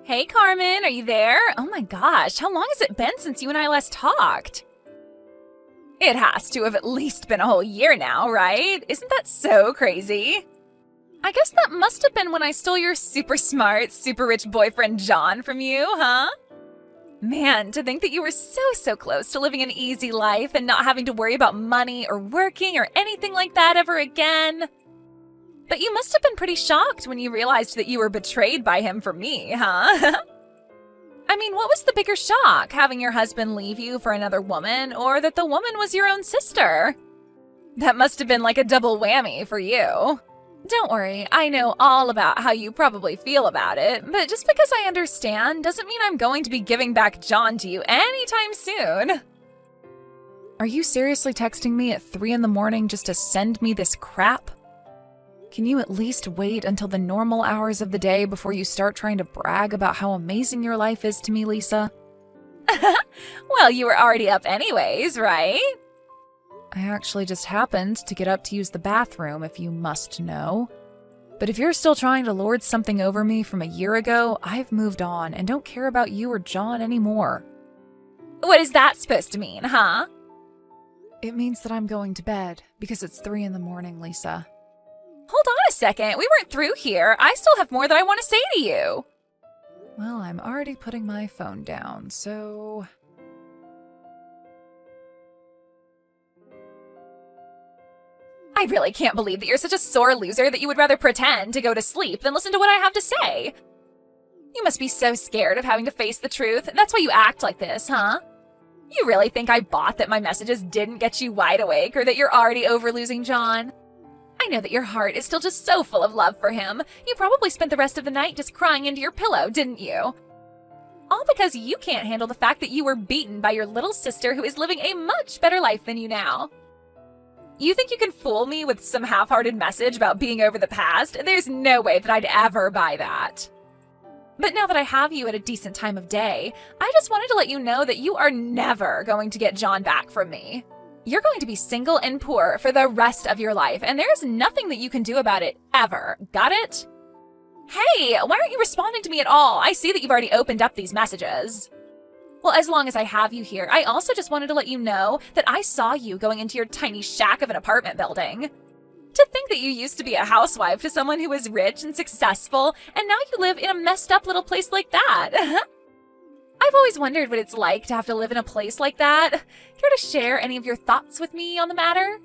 Hey, Carmen, are you there? Oh my gosh, how long has it been since you and I last talked? It has to have at least been a whole year now, right? Isn't that so crazy? I guess that must have been when I stole your super smart, super rich boyfriend John from you, huh? Man, to think that you were so close to living an easy life and not having to worry about money or working or anything like that ever again. But you must have been pretty shocked when you realized that you were betrayed by him for me, huh? I mean, what was the bigger shock, having your husband leave you for another woman, or that the woman was your own sister? That must have been like a double whammy for you. Don't worry, I know all about how you probably feel about it, but just because I understand doesn't mean I'm going to be giving back John to you anytime soon. Are you seriously texting me at 3 in the morning just to send me this crap? Can you at least wait until the normal hours of the day before you start trying to brag about how amazing your life is to me, Lisa? Well, you were already up anyways, right? I actually just happened to get up to use the bathroom, if you must know. But if you're still trying to lord something over me from a year ago, I've moved on and don't care about you or John anymore. What is that supposed to mean, huh? It means that I'm going to bed, because it's 3 in the morning, Lisa. Hold on a second, we weren't through here. I still have more that I want to say to you. Well, I'm already putting my phone down, so... I really can't believe that you're such a sore loser that you would rather pretend to go to sleep than listen to what I have to say. You must be so scared of having to face the truth. That's why you act like this, huh? You really think I bought that my messages didn't get you wide awake or that you're already over losing John? I know that your heart is still just so full of love for him. You probably spent the rest of the night just crying into your pillow, didn't you? All because you can't handle the fact that you were beaten by your little sister who is living a much better life than you now. You think you can fool me with some half-hearted message about being over the past? There's no way that I'd ever buy that. But now that I have you at a decent time of day, I just wanted to let you know that you are never going to get John back from me. You're going to be single and poor for the rest of your life, and there's nothing that you can do about it, ever. Got it? Hey, why aren't you responding to me at all? I see that you've already opened up these messages. Well, as long as I have you here, I also just wanted to let you know that I saw you going into your tiny shack of an apartment building. To think that you used to be a housewife to someone who was rich and successful, and now you live in a messed up little place like that. I've always wondered what it's like to have to live in a place like that. Care to share any of your thoughts with me on the matter?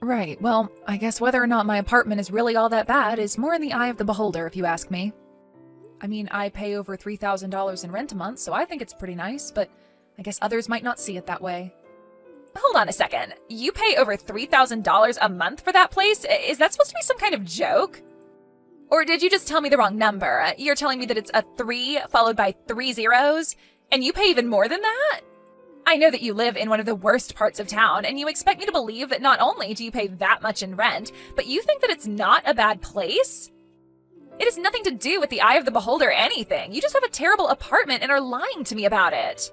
Right, well, I guess whether or not my apartment is really all that bad is more in the eye of the beholder, if you ask me. I mean, I pay over $3,000 in rent a month, so I think it's pretty nice, but I guess others might not see it that way. Hold on a second. You pay over $3,000 a month for that place? Is that supposed to be some kind of joke? Or did you just tell me the wrong number? You're telling me that it's a 3 followed by 3 zeros, and you pay even more than that? I know that you live in one of the worst parts of town, and you expect me to believe that not only do you pay that much in rent, but you think that it's not a bad place? It has nothing to do with the eye of the beholder or anything. You just have a terrible apartment and are lying to me about it.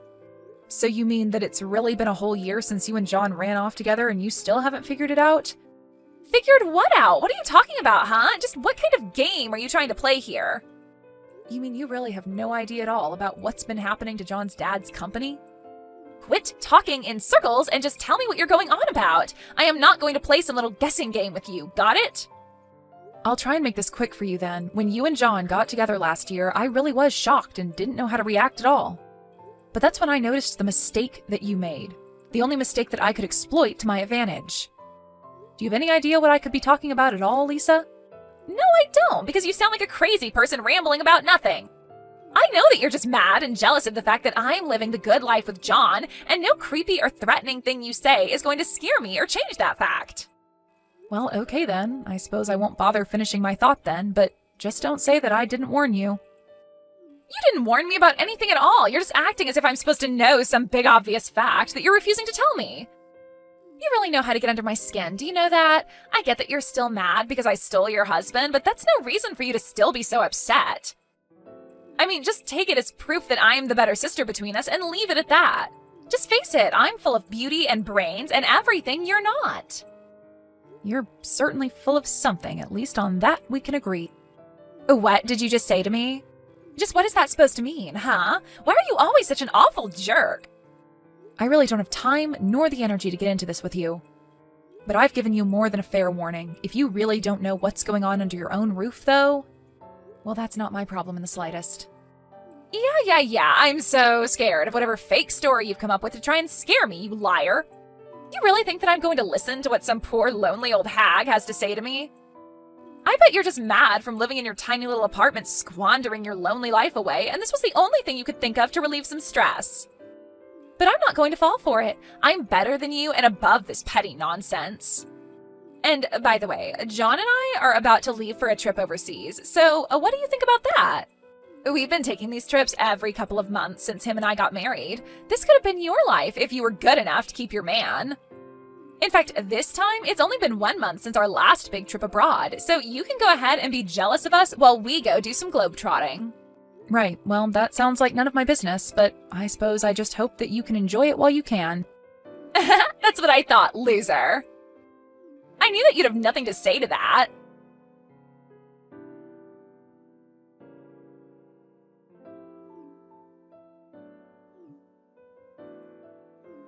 So you mean that it's really been a whole year since you and John ran off together and you still haven't figured it out? Figured what out? What are you talking about, huh? Just what kind of game are you trying to play here? You mean you really have no idea at all about what's been happening to John's dad's company? Quit talking in circles and just tell me what you're going on about. I am not going to play some little guessing game with you, got it? I'll try and make this quick for you then. When you and John got together last year, I really was shocked and didn't know how to react at all. But that's when I noticed the mistake that you made. The only mistake that I could exploit to my advantage. Do you have any idea what I could be talking about at all, Lisa? No, I don't, because you sound like a crazy person rambling about nothing. I know that you're just mad and jealous of the fact that I'm living the good life with John, and no creepy or threatening thing you say is going to scare me or change that fact. Well, okay then. I suppose I won't bother finishing my thought then, but just don't say that I didn't warn you. You didn't warn me about anything at all. You're just acting as if I'm supposed to know some big obvious fact that you're refusing to tell me. You really know how to get under my skin, do you know that? I get that you're still mad because I stole your husband, but that's no reason for you to still be so upset. I mean, just take it as proof that I'm the better sister between us and leave it at that. Just face it, I'm full of beauty and brains and everything you're not. You're certainly full of something, at least on that we can agree. What did you just say to me? Just what is that supposed to mean, huh? Why are you always such an awful jerk? I really don't have time nor the energy to get into this with you. But I've given you more than a fair warning. If you really don't know what's going on under your own roof, though, well, that's not my problem in the slightest. Yeah, I'm so scared of whatever fake story you've come up with to try and scare me, you liar. You really think that I'm going to listen to what some poor lonely old hag has to say to me? I bet you're just mad from living in your tiny little apartment squandering your lonely life away, and this was the only thing you could think of to relieve some stress. But I'm not going to fall for it. I'm better than you and above this petty nonsense. And by the way, John and I are about to leave for a trip overseas, so what do you think about that? We've been taking these trips every couple of months since him and I got married. This could have been your life if you were good enough to keep your man. In fact, this time, it's only been 1 month since our last big trip abroad, so you can go ahead and be jealous of us while we go do some globetrotting. Right, well, that sounds like none of my business, but I suppose I just hope that you can enjoy it while you can. That's what I thought, loser. I knew that you'd have nothing to say to that.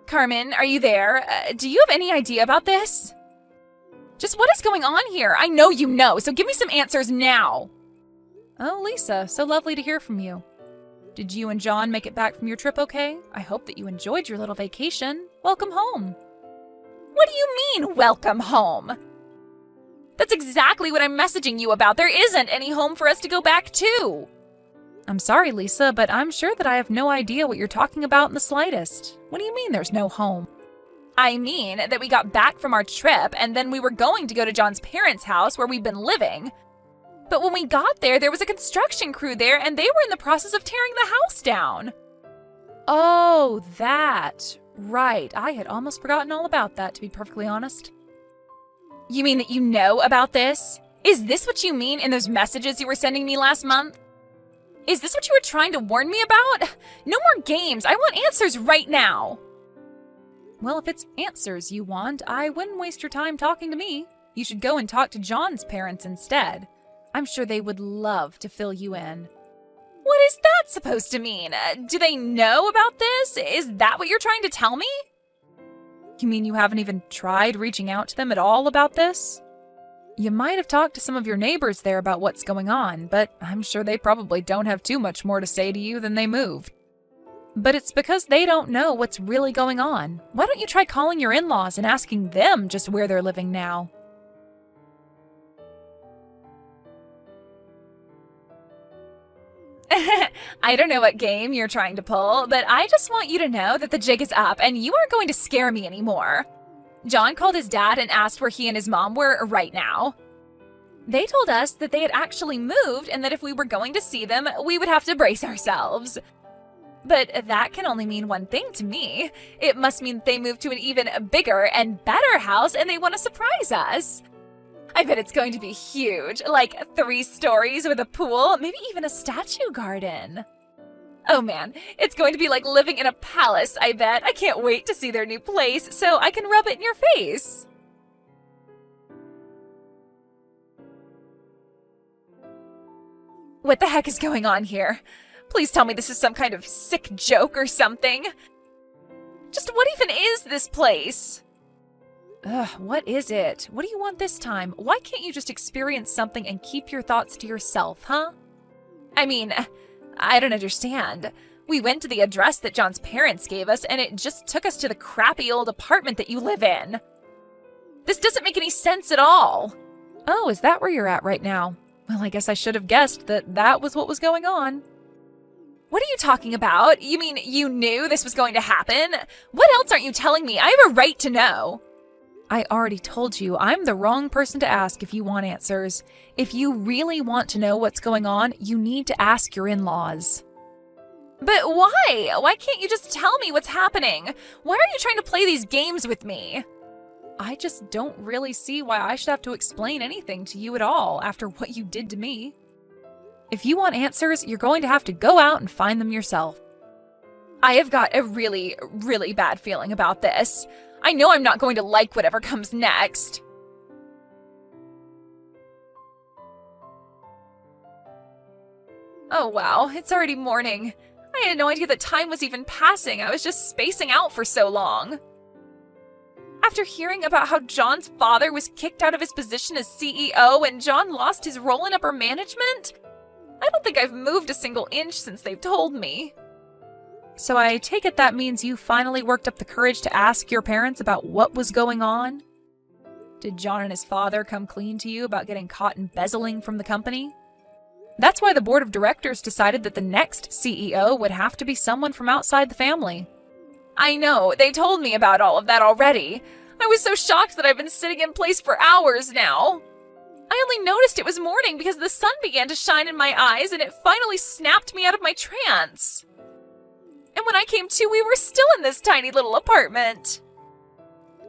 Carmen, are you there? Do you have any idea about this? Just what is going on here? I know you know, so give me some answers now. Oh, Lisa, so lovely to hear from you. Did you and John make it back from your trip okay? I hope that you enjoyed your little vacation. Welcome home. What do you mean, welcome home? That's exactly what I'm messaging you about. There isn't any home for us to go back to. I'm sorry, Lisa, but I'm sure that I have no idea what you're talking about in the slightest. What do you mean there's no home? I mean that we got back from our trip and then we were going to go to John's parents' house where we've been living. But when we got there, there was a construction crew there and they were in the process of tearing the house down. Oh, that. Right. I had almost forgotten all about that, to be perfectly honest. You mean that you know about this? Is this what you mean in those messages you were sending me last month? Is this what you were trying to warn me about? No more games. I want answers right now. Well, if it's answers you want, I wouldn't waste your time talking to me. You should go and talk to John's parents instead. I'm sure they would love to fill you in. What is that supposed to mean? Do they know about this? Is that what you're trying to tell me? You mean you haven't even tried reaching out to them at all about this? You might have talked to some of your neighbors there about what's going on, but I'm sure they probably don't have too much more to say to you than they moved. But it's because they don't know what's really going on. Why don't you try calling your in-laws and asking them just where they're living now? I don't know what game you're trying to pull, but I just want you to know that the jig is up and you aren't going to scare me anymore. John called his dad and asked where he and his mom were right now. They told us that they had actually moved and that if we were going to see them, we would have to brace ourselves. But that can only mean one thing to me. It must mean they moved to an even bigger and better house and they want to surprise us. I bet it's going to be huge, like 3 stories with a pool, maybe even a statue garden. Oh man, it's going to be like living in a palace, I bet. I can't wait to see their new place so I can rub it in your face. What the heck is going on here? Please tell me this is some kind of sick joke or something. Just what even is this place? Ugh, what is it? What do you want this time? Why can't you just experience something and keep your thoughts to yourself, huh? I mean, I don't understand. We went to the address that John's parents gave us, and it just took us to the crappy old apartment that you live in. This doesn't make any sense at all. Oh, is that where you're at right now? Well, I guess I should have guessed that that was what was going on. What are you talking about? You mean you knew this was going to happen? What else aren't you telling me? I have a right to know. I already told you I'm the wrong person to ask if you want answers. If you really want to know what's going on, you need to ask your in-laws. But why? Why can't you just tell me what's happening? Why are you trying to play these games with me? I just don't really see why I should have to explain anything to you at all after what you did to me. If you want answers, you're going to have to go out and find them yourself. I have got a really, really bad feeling about this. I know I'm not going to like whatever comes next. Oh wow, it's already morning. I had no idea that time was even passing. I was just spacing out for so long. After hearing about how John's father was kicked out of his position as CEO and John lost his role in upper management, I don't think I've moved a single inch since they've told me. So I take it that means you finally worked up the courage to ask your parents about what was going on? Did John and his father come clean to you about getting caught embezzling from the company? That's why the board of directors decided that the next CEO would have to be someone from outside the family. I know, they told me about all of that already. I was so shocked that I've been sitting in place for hours now. I only noticed it was morning because the sun began to shine in my eyes and it finally snapped me out of my trance. And when I came to, we were still in this tiny little apartment.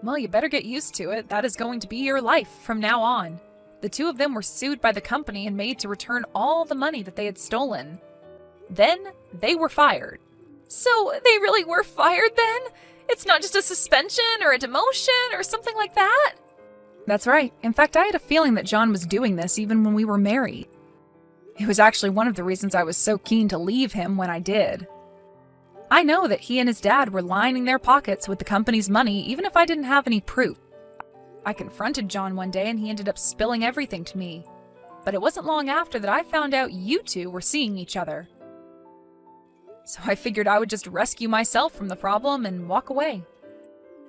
Well, you better get used to it. That is going to be your life from now on. The two of them were sued by the company and made to return all the money that they had stolen. Then they were fired. So they really were fired then? It's not just a suspension or a demotion or something like that? That's right. In fact, I had a feeling that John was doing this even when we were married. It was actually one of the reasons I was so keen to leave him when I did. I know that he and his dad were lining their pockets with the company's money even if I didn't have any proof. I confronted John one day and he ended up spilling everything to me. But it wasn't long after that I found out you two were seeing each other. So I figured I would just rescue myself from the problem and walk away.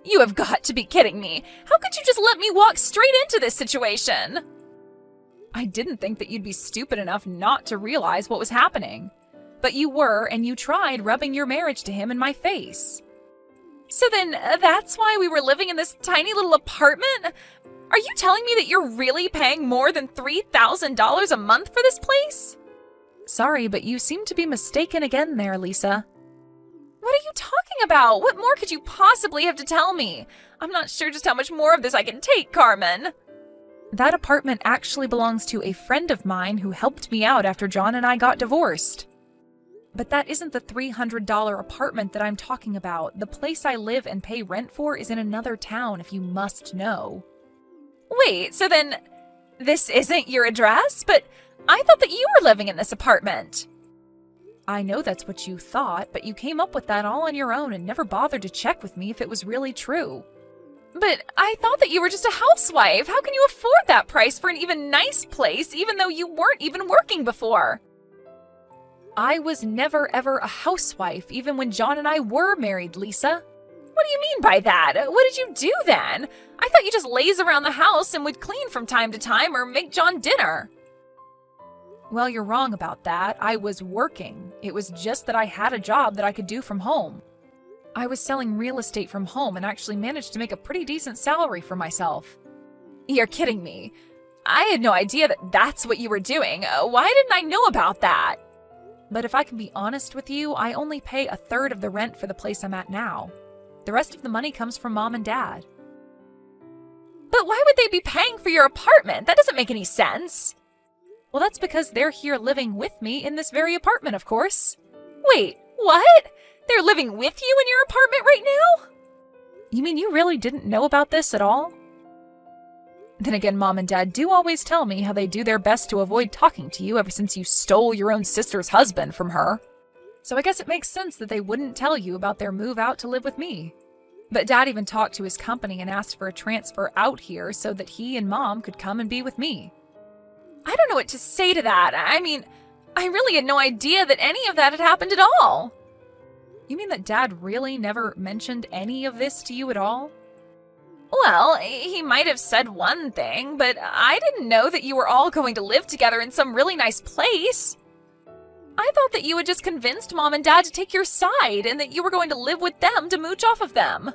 You have got to be kidding me! How could you just let me walk straight into this situation? I didn't think that you'd be stupid enough not to realize what was happening. But you were, and you tried rubbing your marriage to him in my face. So then, that's why we were living in this tiny little apartment? Are you telling me that you're really paying more than $3,000 a month for this place? Sorry, but you seem to be mistaken again there, Lisa. What are you talking about? What more could you possibly have to tell me? I'm not sure just how much more of this I can take, Carmen. That apartment actually belongs to a friend of mine who helped me out after John and I got divorced. But that isn't the $300 apartment that I'm talking about. The place I live and pay rent for is in another town, if you must know. Wait, so then this isn't your address? But I thought that you were living in this apartment. I know that's what you thought, but you came up with that all on your own and never bothered to check with me if it was really true. But I thought that you were just a housewife. How can you afford that price for an even nice place, even though you weren't even working before? I was never ever a housewife, even when John and I were married, Lisa. What do you mean by that? What did you do then? I thought you just laze around the house and would clean from time to time or make John dinner. Well, you're wrong about that. I was working. It was just that I had a job that I could do from home. I was selling real estate from home and actually managed to make a pretty decent salary for myself. You're kidding me. I had no idea that that's what you were doing. Why didn't I know about that? But if I can be honest with you, I only pay 1/3 of the rent for the place I'm at now. The rest of the money comes from Mom and Dad. But why would they be paying for your apartment? That doesn't make any sense. Well, that's because they're here living with me in this very apartment, of course. Wait, what? They're living with you in your apartment right now? You mean you really didn't know about this at all? Then again, Mom and Dad do always tell me how they do their best to avoid talking to you ever since you stole your own sister's husband from her. So I guess it makes sense that they wouldn't tell you about their move out to live with me. But Dad even talked to his company and asked for a transfer out here so that he and Mom could come and be with me. I don't know what to say to that. I mean, I really had no idea that any of that had happened at all. You mean that Dad really never mentioned any of this to you at all? Well, he might have said one thing, but I didn't know that you were all going to live together in some really nice place. I thought that you had just convinced Mom and Dad to take your side and that you were going to live with them to mooch off of them.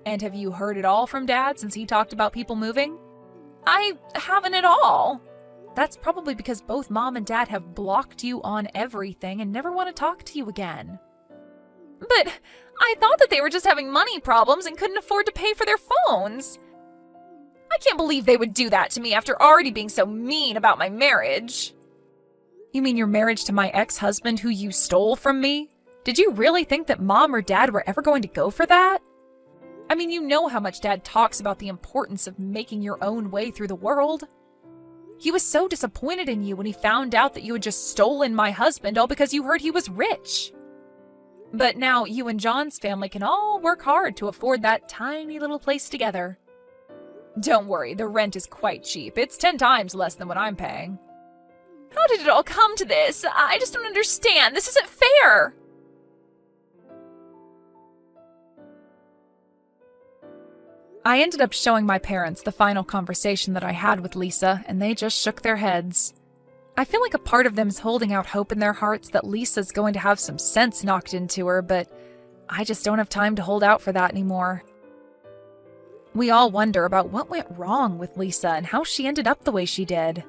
And have you heard it all from Dad since he talked about people moving? I haven't at all. That's probably because both Mom and Dad have blocked you on everything and never want to talk to you again. But I thought that they were just having money problems and couldn't afford to pay for their phones. I can't believe they would do that to me after already being so mean about my marriage. You mean your marriage to my ex-husband who you stole from me? Did you really think that Mom or Dad were ever going to go for that? I mean, you know how much Dad talks about the importance of making your own way through the world. He was so disappointed in you when he found out that you had just stolen my husband all because you heard he was rich. But now you and John's family can all work hard to afford that tiny little place together. Don't worry, the rent is quite cheap. It's 10 times less than what I'm paying. How did it all come to this? I just don't understand. This isn't fair. I ended up showing my parents the final conversation that I had with Lisa, and they just shook their heads. I feel like a part of them is holding out hope in their hearts that Lisa's going to have some sense knocked into her, but I just don't have time to hold out for that anymore. We all wonder about what went wrong with Lisa and how she ended up the way she did.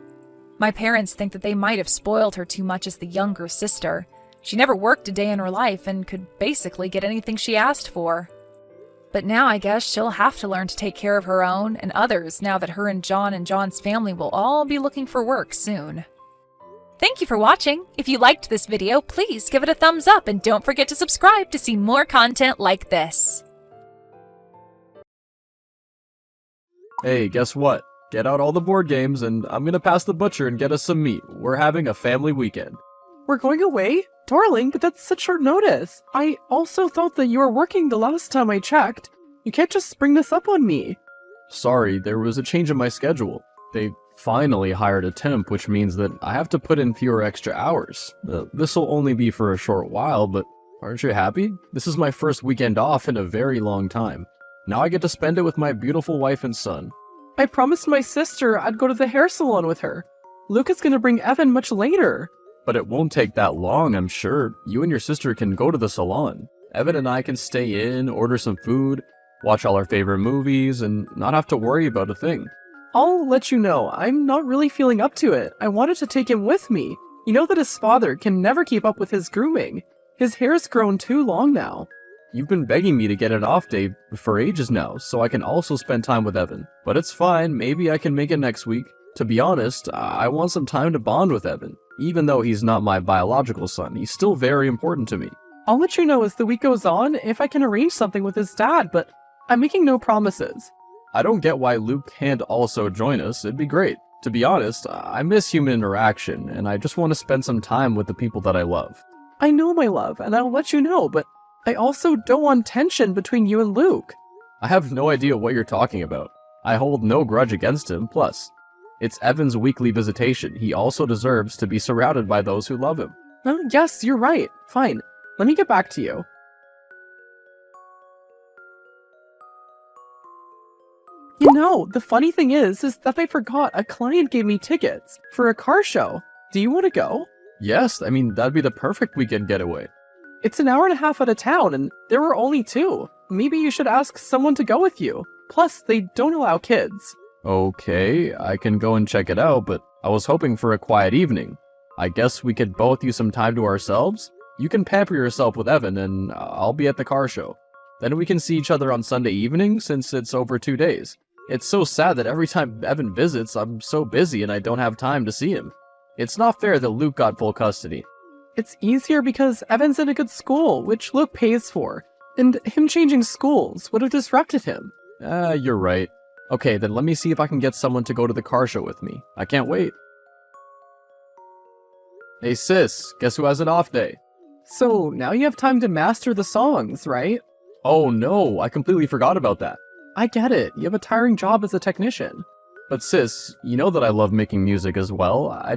My parents think that they might have spoiled her too much as the younger sister. She never worked a day in her life and could basically get anything she asked for. But now I guess she'll have to learn to take care of her own and others now that her and John's family will all be looking for work soon. Thank you for watching. If you liked this video, please give it a thumbs up and don't forget to subscribe to see more content like this. Hey, guess what? Get out all the board games and I'm gonna pass the butcher and get us some meat. We're having a family weekend. We're going away? Darling, but that's such short notice. I also thought that you were working the last time I checked. You can't just spring this up on me. Sorry, there was a change in my schedule. They finally hired a temp, which means that I have to put in fewer extra hours. This'll only be for a short while, but aren't you happy? This is my first weekend off in a very long time. Now I get to spend it with my beautiful wife and son. I promised my sister I'd go to the hair salon with her. Luke is gonna bring Evan much later. But it won't take that long, I'm sure. You and your sister can go to the salon. Evan and I can stay in, order some food, watch all our favorite movies, and not have to worry about a thing. I'll let you know, I'm not really feeling up to it. I wanted to take him with me. You know that his father can never keep up with his grooming. His hair's grown too long now. You've been begging me to get an off day for ages now, so I can also spend time with Evan. But it's fine, maybe I can make it next week. To be honest, I want some time to bond with Evan. Even though he's not my biological son, he's still very important to me. I'll let you know as the week goes on if I can arrange something with his dad, but I'm making no promises. I don't get why Luke can't also join us. It'd be great. To be honest, I miss human interaction, and I just want to spend some time with the people that I love. I know, my love, and I'll let you know, but I also don't want tension between you and Luke. I have no idea what you're talking about. I hold no grudge against him, plus, it's Evan's weekly visitation. He also deserves to be surrounded by those who love him. Yes, you're right. Fine. Let me get back to you. You know, the funny thing is that I forgot a client gave me tickets for a car show. Do you want to go? Yes, I mean, that'd be the perfect weekend getaway. It's an hour and a half out of town, and there were only 2. Maybe you should ask someone to go with you. Plus, they don't allow kids. Okay, I can go and check it out, but I was hoping for a quiet evening. I guess we could both use some time to ourselves? You can pamper yourself with Evan, and I'll be at the car show. Then we can see each other on Sunday evening, since it's over 2 days. It's so sad that every time Evan visits, I'm so busy and I don't have time to see him. It's not fair that Luke got full custody. It's easier because Evan's in a good school, which Luke pays for, and him changing schools would have disrupted him. You're right. Okay, then let me see if I can get someone to go to the car show with me. I can't wait. Hey sis, guess who has an off day? So, now you have time to master the songs, right? Oh no, I completely forgot about that. I get it, you have a tiring job as a technician. But sis, you know that I love making music as well. I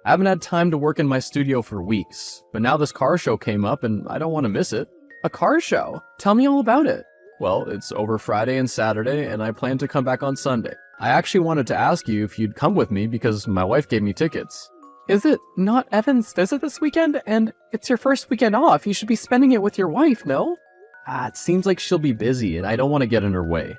haven't had time to work in my studio for weeks. But now this car show came up and I don't want to miss it. A car show? Tell me all about it. Well, it's over Friday and Saturday, and I plan to come back on Sunday. I actually wanted to ask you if you'd come with me because my wife gave me tickets. Is it not Evan's visit this weekend? And it's your first weekend off, you should be spending it with your wife, no? It seems like she'll be busy, and I don't want to get in her way.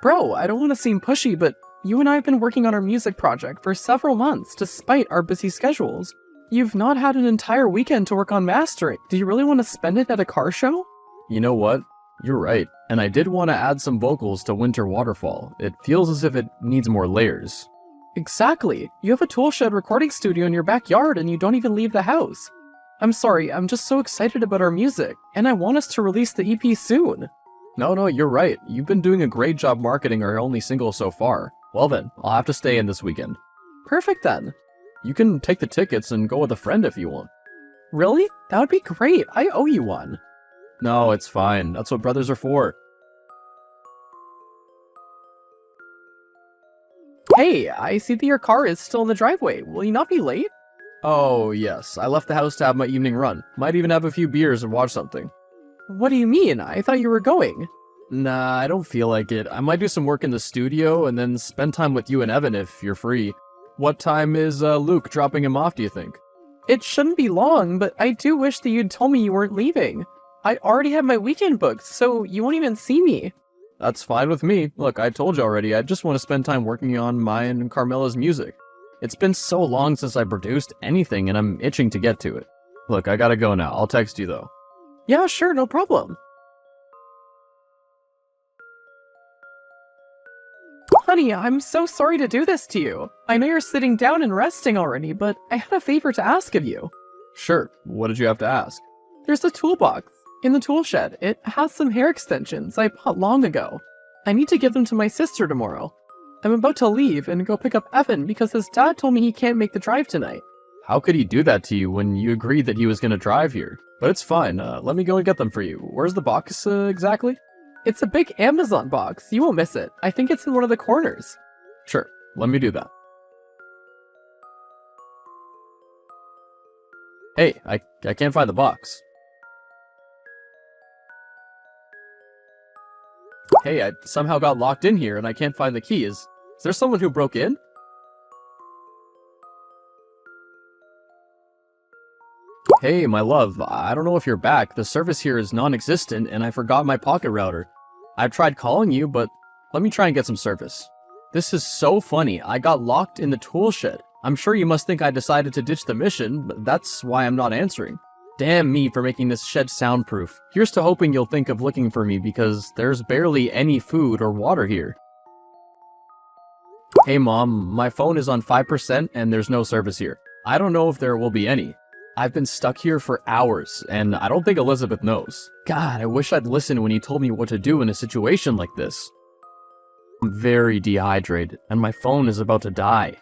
Bro, I don't want to seem pushy, but you and I have been working on our music project for several months, despite our busy schedules. You've not had an entire weekend to work on mastering. Do you really want to spend it at a car show? You know what? You're right. And I did want to add some vocals to Winter Waterfall. It feels as if it needs more layers. Exactly. You have a toolshed recording studio in your backyard and you don't even leave the house. I'm sorry, I'm just so excited about our music, and I want us to release the EP soon. No, you're right. You've been doing a great job marketing our only single so far. Well then, I'll have to stay in this weekend. Perfect then. You can take the tickets and go with a friend if you want. Really? That would be great. I owe you one. No, it's fine. That's what brothers are for. Hey, I see that your car is still in the driveway. Will you not be late? Oh, yes. I left the house to have my evening run. Might even have a few beers and watch something. What do you mean? I thought you were going. Nah, I don't feel like it. I might do some work in the studio and then spend time with you and Evan if you're free. What time is Luke dropping him off, do you think? It shouldn't be long, but I do wish that you'd told me you weren't leaving. I already have my weekend booked, so you won't even see me. That's fine with me. Look, I told you already, I just want to spend time working on mine and Carmela's music. It's been so long since I produced anything, and I'm itching to get to it. Look, I gotta go now. I'll text you, though. Yeah, sure, no problem. Honey, I'm so sorry to do this to you. I know you're sitting down and resting already, but I had a favor to ask of you. Sure. What did you have to ask? There's a toolbox in the tool shed. It has some hair extensions I bought long ago. I need to give them to my sister tomorrow. I'm about to leave and go pick up Evan because his dad told me he can't make the drive tonight. How could he do that to you when you agreed that he was gonna drive here? But it's fine. Let me go and get them for you. Where's the box, exactly? It's a big Amazon box. You won't miss it. I think it's in one of the corners. Sure. Let me do that. Hey, I can't find the box. Hey, I somehow got locked in here and I can't find the key. Is there someone who broke in? Hey, my love, I don't know if you're back. The service here is non-existent and I forgot my pocket router. I've tried calling you, but let me try and get some service. This is so funny. I got locked in the tool shed. I'm sure you must think I decided to ditch the mission, but that's why I'm not answering. Damn me for making this shed soundproof. Here's to hoping you'll think of looking for me because there's barely any food or water here. Hey mom, my phone is on 5% and there's no service here. I don't know if there will be any. I've been stuck here for hours and I don't think Elizabeth knows. God, I wish I'd listened when he told me what to do in a situation like this. I'm very dehydrated and my phone is about to die.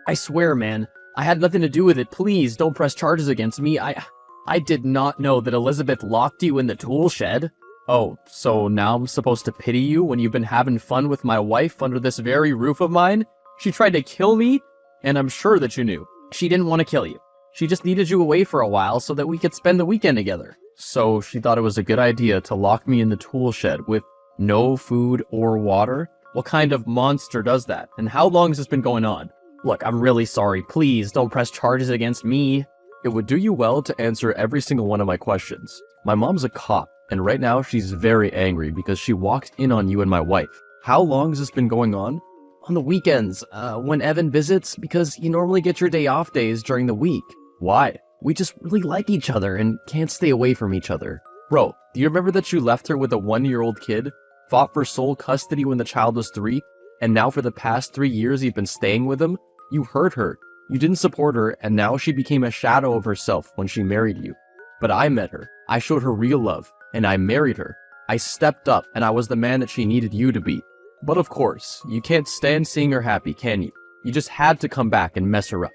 I swear, man, I had nothing to do with it. Please don't press charges against me. I did not know that Elizabeth locked you in the tool shed. Oh, so now I'm supposed to pity you when you've been having fun with my wife under this very roof of mine? She tried to kill me, and I'm sure that you knew. She didn't want to kill you. She just needed you away for a while so that we could spend the weekend together. So she thought it was a good idea to lock me in the tool shed with no food or water? What kind of monster does that? And how long has this been going on? Look, I'm really sorry. Please don't press charges against me. It would do you well to answer every single one of my questions. My mom's a cop, and right now she's very angry because she walked in on you and my wife. How long has this been going on? On the weekends, when Evan visits, because you normally get your day off days during the week. Why? We just really like each other and can't stay away from each other. Bro, do you remember that you left her with a 1-year-old kid? Fought for sole custody when the child was 3? And now for the past 3 years you've been staying with him? You hurt her. You didn't support her, and now she became a shadow of herself when she married you. But I met her. I showed her real love, and I married her. I stepped up, and I was the man that she needed you to be. But of course, you can't stand seeing her happy, can you? You just had to come back and mess her up.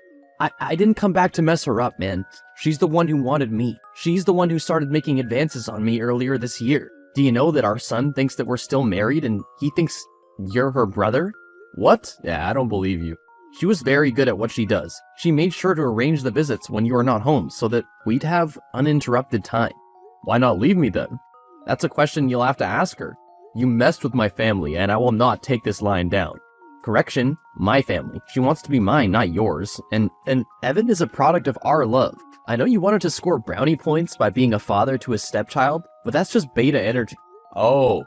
I didn't come back to mess her up, man. She's the one who wanted me. She's the one who started making advances on me earlier this year. Do you know that our son thinks that we're still married and he thinks you're her brother? What? Yeah, I don't believe you. She was very good at what she does. She made sure to arrange the visits when you were not home so that we'd have uninterrupted time. Why not leave me then? That's a question you'll have to ask her. You messed with my family and I will not take this lying down. Correction, my family. She wants to be mine, not yours. And Evan is a product of our love. I know you wanted to score brownie points by being a father to a stepchild, but that's just beta energy. Oh,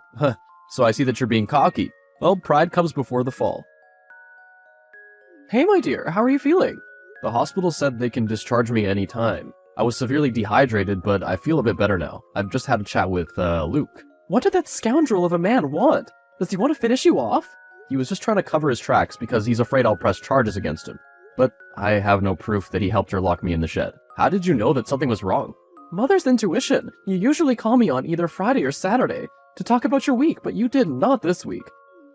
so I see that you're being cocky. Well, pride comes before the fall. Hey, my dear, how are you feeling? The hospital said they can discharge me any time. I was severely dehydrated, but I feel a bit better now. I've just had a chat with, Luke. What did that scoundrel of a man want? Does he want to finish you off? He was just trying to cover his tracks because he's afraid I'll press charges against him. But I have no proof that he helped her lock me in the shed. How did you know that something was wrong? Mother's intuition. You usually call me on either Friday or Saturday to talk about your week, but you did not this week.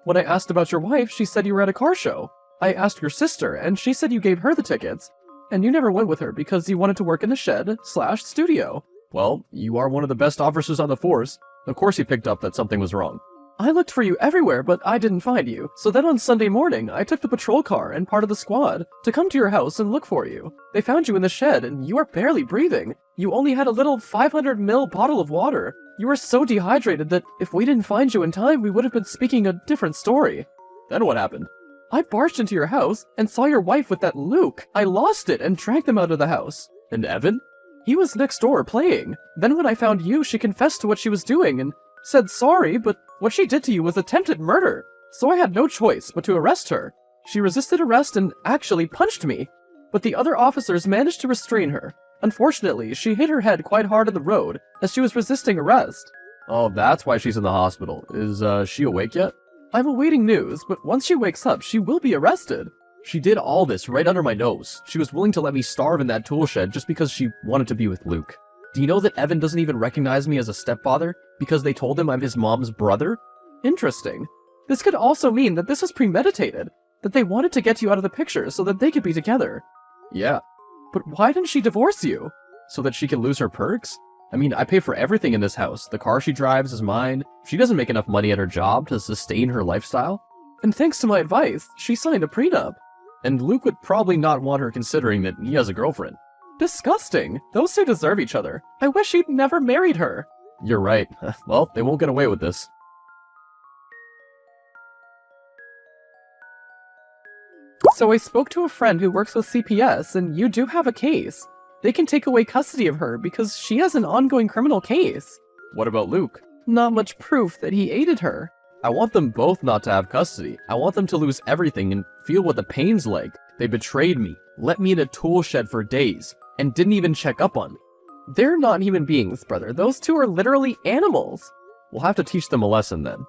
When I asked about your wife, she said you were at a car show. I asked your sister, and she said you gave her the tickets. And you never went with her because you wanted to work in the shed/studio. Well, you are one of the best officers on the force. Of course he picked up that something was wrong. I looked for you everywhere, but I didn't find you. So then on Sunday morning, I took the patrol car and part of the squad to come to your house and look for you. They found you in the shed, and you are barely breathing. You only had a little 500 ml bottle of water. You were so dehydrated that if we didn't find you in time, we would have been speaking a different story. Then what happened? I barged into your house and saw your wife with that Luke. I lost it and dragged them out of the house. And Evan? He was next door playing. Then when I found you, she confessed to what she was doing and said sorry, but what she did to you was attempted murder. So I had no choice but to arrest her. She resisted arrest and actually punched me. But the other officers managed to restrain her. Unfortunately, she hit her head quite hard on the road as she was resisting arrest. Oh, that's why she's in the hospital. Is she awake yet? I'm awaiting news, but once she wakes up, she will be arrested. She did all this right under my nose. She was willing to let me starve in that tool shed just because she wanted to be with Luke. Do you know that Evan doesn't even recognize me as a stepfather because they told him I'm his mom's brother? Interesting. This could also mean that this was premeditated, that they wanted to get you out of the picture so that they could be together. Yeah. But why didn't she divorce you? So that she can lose her perks? I mean, I pay for everything in this house. The car she drives is mine. She doesn't make enough money at her job to sustain her lifestyle. And thanks to my advice, she signed a prenup. And Luke would probably not want her considering that he has a girlfriend. Disgusting. Those two deserve each other. I wish he'd never married her. You're right. Well, they won't get away with this. So I spoke to a friend who works with CPS, and you do have a case. They can take away custody of her because she has an ongoing criminal case. What about Luke? Not much proof that he aided her. I want them both not to have custody. I want them to lose everything and feel what the pain's like. They betrayed me, let me in a tool shed for days, and didn't even check up on me. They're not human beings, brother. Those two are literally animals. We'll have to teach them a lesson then.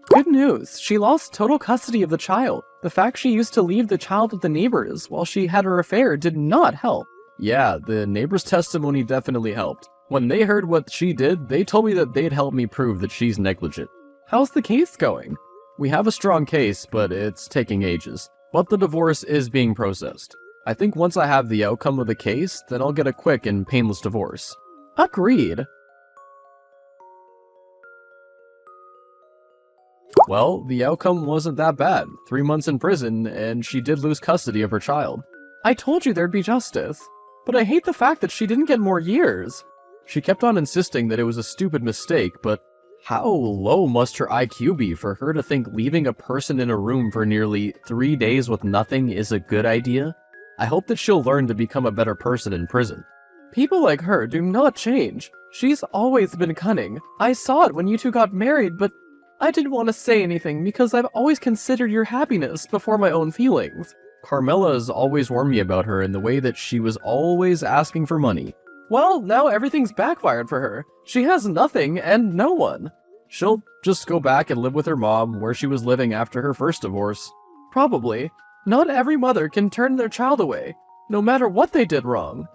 Good news. She lost total custody of the child. The fact she used to leave the child with the neighbors while she had her affair did not help. Yeah, the neighbor's testimony definitely helped. When they heard what she did, they told me that they'd help me prove that she's negligent. How's the case going? We have a strong case, but it's taking ages. But the divorce is being processed. I think once I have the outcome of the case, then I'll get a quick and painless divorce. Agreed. Well, the outcome wasn't that bad. 3 months in prison, and she did lose custody of her child. I told you there'd be justice. But I hate the fact that she didn't get more years. She kept on insisting that it was a stupid mistake, but how low must her IQ be for her to think leaving a person in a room for nearly 3 days with nothing is a good idea? I hope that she'll learn to become a better person in prison. People like her do not change. She's always been cunning. I saw it when you two got married, but I didn't want to say anything because I've always considered your happiness before my own feelings. Carmela has always warned me about her in the way that she was always asking for money. Well, now everything's backfired for her. She has nothing and no one. She'll just go back and live with her mom where she was living after her first divorce. Probably. Not every mother can turn their child away, no matter what they did wrong.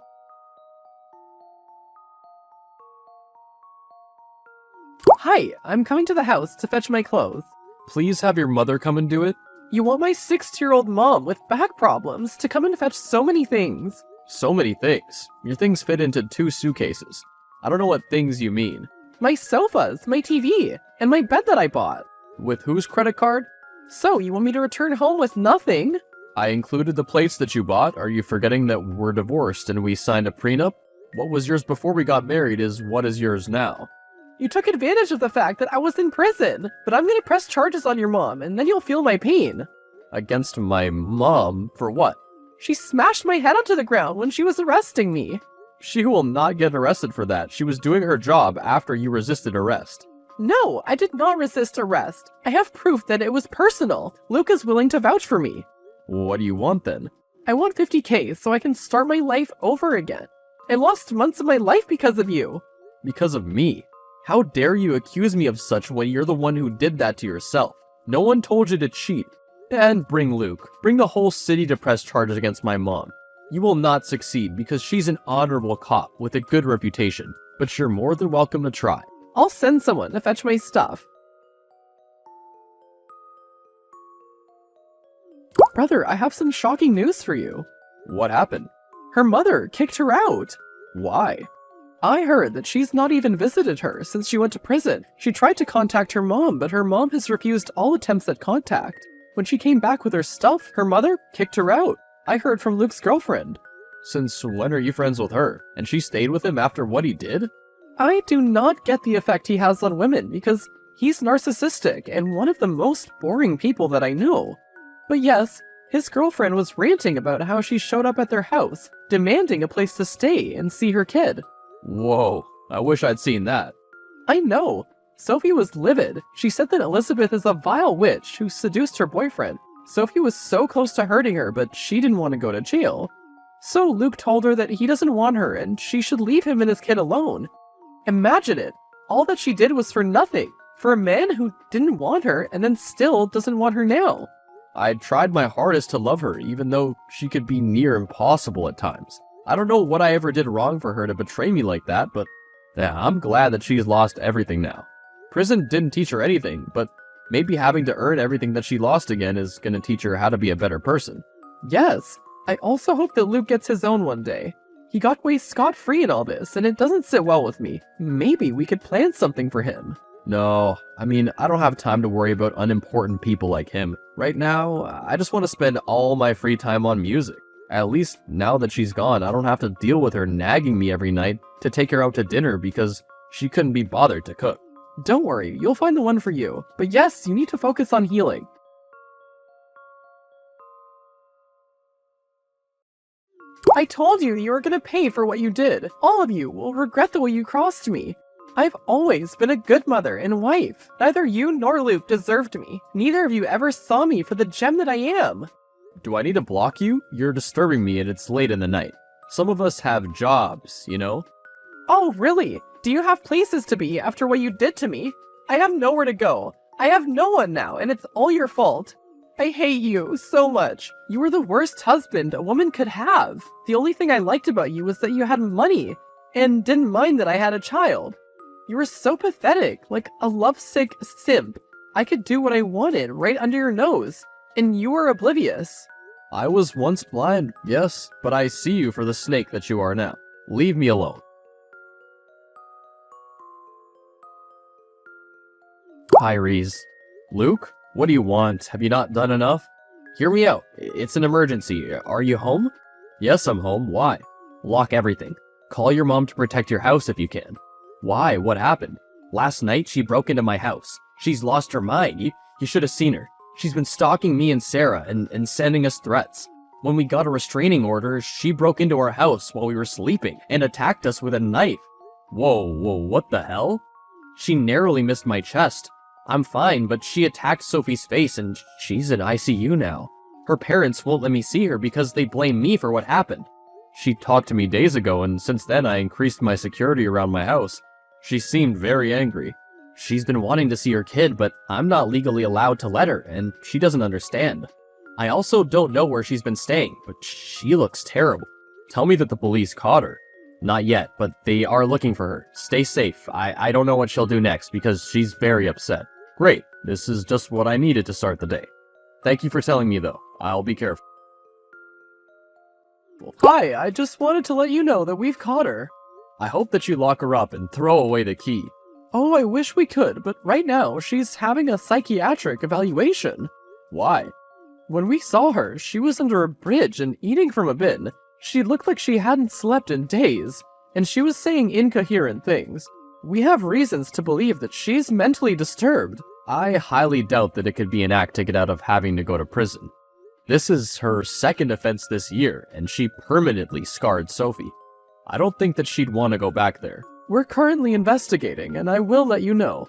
Hi, I'm coming to the house to fetch my clothes. Please have your mother come and do it. You want my 60-year-old mom with back problems to come and fetch so many things? So many things. Your things fit into 2 suitcases. I don't know what things you mean. My sofas, my TV, and my bed that I bought. With whose credit card? So, you want me to return home with nothing? I included the plates that you bought. Are you forgetting that we're divorced and we signed a prenup? What was yours before we got married is what is yours now. You took advantage of the fact that I was in prison, but I'm gonna press charges on your mom, and then you'll feel my pain. Against my mom? For what? She smashed my head onto the ground when she was arresting me. She will not get arrested for that. She was doing her job after you resisted arrest. No, I did not resist arrest. I have proof that it was personal. Luke is willing to vouch for me. What do you want then? I want 50K so I can start my life over again. I lost months of my life because of you. Because of me? How dare you accuse me of such when you're the one who did that to yourself? No one told you to cheat. And bring Luke. Bring the whole city to press charges against my mom. You will not succeed because she's an honorable cop with a good reputation, but you're more than welcome to try. I'll send someone to fetch my stuff. Brother, I have some shocking news for you. What happened? Her mother kicked her out. Why? I heard that she's not even visited her since she went to prison. She tried to contact her mom, but her mom has refused all attempts at contact. When she came back with her stuff, her mother kicked her out. I heard from Luke's girlfriend. Since when are you friends with her? And she stayed with him after what he did? I do not get the effect he has on women because he's narcissistic and one of the most boring people that I know. But yes, his girlfriend was ranting about how she showed up at their house, demanding a place to stay and see her kid. Whoa, I wish I'd seen that. I know. Sophie was livid. She said that Elizabeth is a vile witch who seduced her boyfriend. Sophie was so close to hurting her, but she didn't want to go to jail. So Luke told her that he doesn't want her and she should leave him and his kid alone. Imagine it. All that she did was for nothing. For a man who didn't want her and then still doesn't want her now. I tried my hardest to love her, even though she could be near impossible at times. I don't know what I ever did wrong for her to betray me like that, but yeah, I'm glad that she's lost everything now. Prison didn't teach her anything, but maybe having to earn everything that she lost again is going to teach her how to be a better person. Yes, I also hope that Luke gets his own one day. He got away scot-free in all this, and it doesn't sit well with me. Maybe we could plan something for him. No, I mean, I don't have time to worry about unimportant people like him. Right now, I just want to spend all my free time on music. At least now that she's gone, I don't have to deal with her nagging me every night to take her out to dinner because she couldn't be bothered to cook. Don't worry, you'll find the one for you. But yes, you need to focus on healing. I told you you were gonna pay for what you did. All of you will regret the way you crossed me. I've always been a good mother and wife. Neither you nor Luke deserved me. Neither of you ever saw me for the gem that I am. Do I need to block you? You're disturbing me and it's late in the night. Some of us have jobs, you know? Oh, really? Do you have places to be after what you did to me? I have nowhere to go. I have no one now, and it's all your fault. I hate you so much. You were the worst husband a woman could have. The only thing I liked about you was that you had money, and didn't mind that I had a child. You were so pathetic, like a lovesick simp. I could do what I wanted right under your nose, and you were oblivious. I was once blind, yes, but I see you for the snake that you are now. Leave me alone. Iris. Luke? What do you want? Have you not done enough? Hear me out. It's an emergency. Are you home? Yes, I'm home. Why? Lock everything. Call your mom to protect your house if you can. Why? What happened? Last night, she broke into my house. She's lost her mind. You should have seen her. She's been stalking me and Sarah and sending us threats. When we got a restraining order, she broke into our house while we were sleeping and attacked us with a knife. Whoa, what the hell? She narrowly missed my chest. I'm fine, but she attacked Sophie's face and she's in ICU now. Her parents won't let me see her because they blame me for what happened. She talked to me days ago, and since then I increased my security around my house. She seemed very angry. She's been wanting to see her kid, but I'm not legally allowed to let her, and she doesn't understand. I also don't know where she's been staying, but she looks terrible. Tell me that the police caught her. Not yet, but they are looking for her. Stay safe. I don't know what she'll do next because she's very upset. Great. This is just what I needed to start the day. Thank you for telling me, though. I'll be careful. Hi, I just wanted to let you know that we've caught her. I hope that you lock her up and throw away the key. Oh, I wish we could, but right now she's having a psychiatric evaluation. Why? When we saw her, she was under a bridge and eating from a bin. She looked like she hadn't slept in days, and she was saying incoherent things. We have reasons to believe that she's mentally disturbed. I highly doubt that it could be an act to get out of having to go to prison. This is her second offense this year, and she permanently scarred Sophie. I don't think that she'd want to go back there. We're currently investigating, and I will let you know.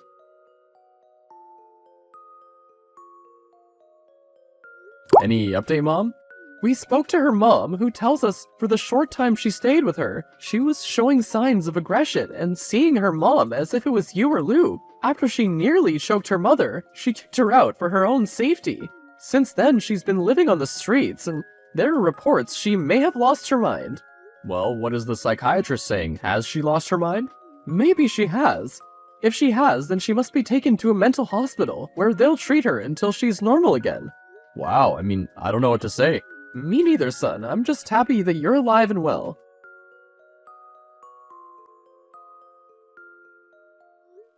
Any update, Mom? We spoke to her mom, who tells us for the short time she stayed with her, she was showing signs of aggression and seeing her mom as if it was you or Luke. After she nearly choked her mother, she kicked her out for her own safety. Since then, she's been living on the streets, and there are reports she may have lost her mind. Well, what is the psychiatrist saying? Has she lost her mind? Maybe she has. If she has, then she must be taken to a mental hospital, where they'll treat her until she's normal again. Wow, I don't know what to say. Me neither, son. I'm just happy that you're alive and well.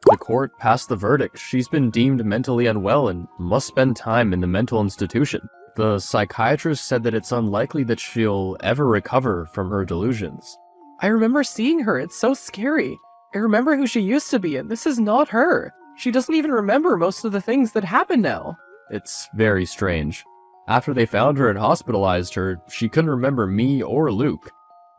The court passed the verdict. She's been deemed mentally unwell and must spend time in the mental institution. The psychiatrist said that it's unlikely that she'll ever recover from her delusions. I remember seeing her. It's so scary. I remember who she used to be, and this is not her. She doesn't even remember most of the things that happen now. It's very strange. After they found her and hospitalized her, she couldn't remember me or Luke,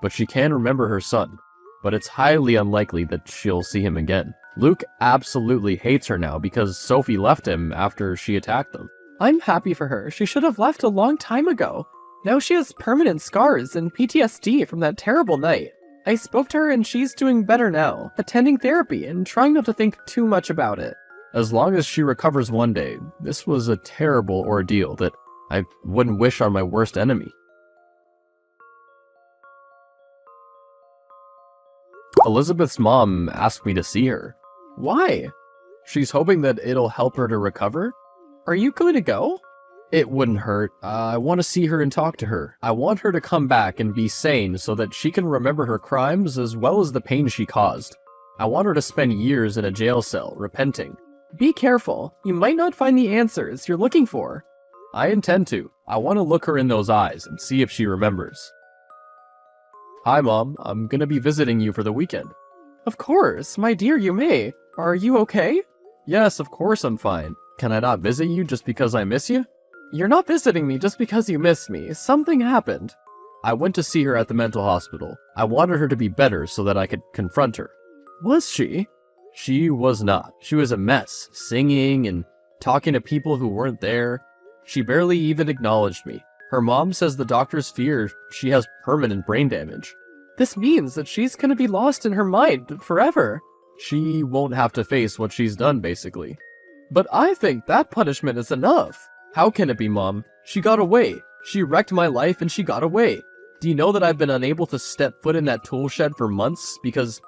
but she can remember her son. But it's highly unlikely that she'll see him again. Luke absolutely hates her now because Sophie left him after she attacked them. I'm happy for her. She should have left a long time ago. Now she has permanent scars and PTSD from that terrible night. I spoke to her and she's doing better now, attending therapy and trying not to think too much about it. As long as she recovers one day, this was a terrible ordeal that I wouldn't wish on my worst enemy. Elizabeth's mom asked me to see her. Why? She's hoping that it'll help her to recover. Are you going to go? It wouldn't hurt. I want to see her and talk to her. I want her to come back and be sane so that she can remember her crimes as well as the pain she caused. I want her to spend years in a jail cell, repenting. Be careful. You might not find the answers you're looking for. I intend to. I want to look her in those eyes and see if she remembers. Hi, Mom. I'm gonna be visiting you for the weekend. Of course, my dear, you may. Are you okay? Yes, of course I'm fine. Can I not visit you just because I miss you? You're not visiting me just because you miss me. Something happened. I went to see her at the mental hospital. I wanted her to be better so that I could confront her. Was she? She was not. She was a mess, singing and talking to people who weren't there. She barely even acknowledged me. Her mom says the doctors fear she has permanent brain damage. This means that she's gonna be lost in her mind forever. She won't have to face what she's done, basically. But I think that punishment is enough. How can it be, Mom? She got away. She wrecked my life and she got away. Do you know that I've been unable to step foot in that tool shed for months because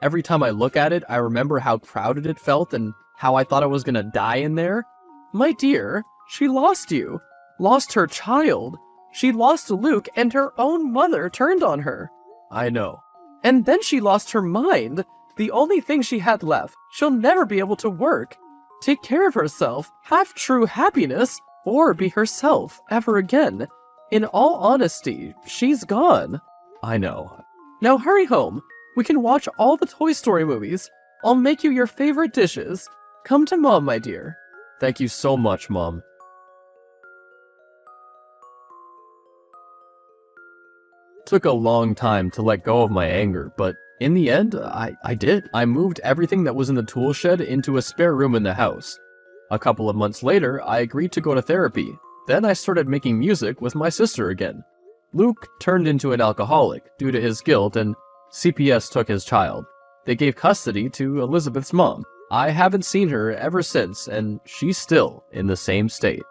every time I look at it, I remember how crowded it felt and how I thought I was gonna die in there? My dear, she lost you. Lost her child. She lost Luke and her own mother turned on her. I know. And then she lost her mind. The only thing she had left. She'll never be able to work, take care of herself, have true happiness, or be herself ever again. In all honesty, she's gone. I know. Now hurry home. We can watch all the Toy Story movies. I'll make you your favorite dishes. Come to Mom, my dear. Thank you so much, Mom. Took a long time to let go of my anger, but in the end, I did. I moved everything that was in the tool shed into a spare room in the house. A couple of months later, I agreed to go to therapy. Then I started making music with my sister again. Luke turned into an alcoholic due to his guilt, and CPS took his child. They gave custody to Elizabeth's mom. I haven't seen her ever since, and she's still in the same state.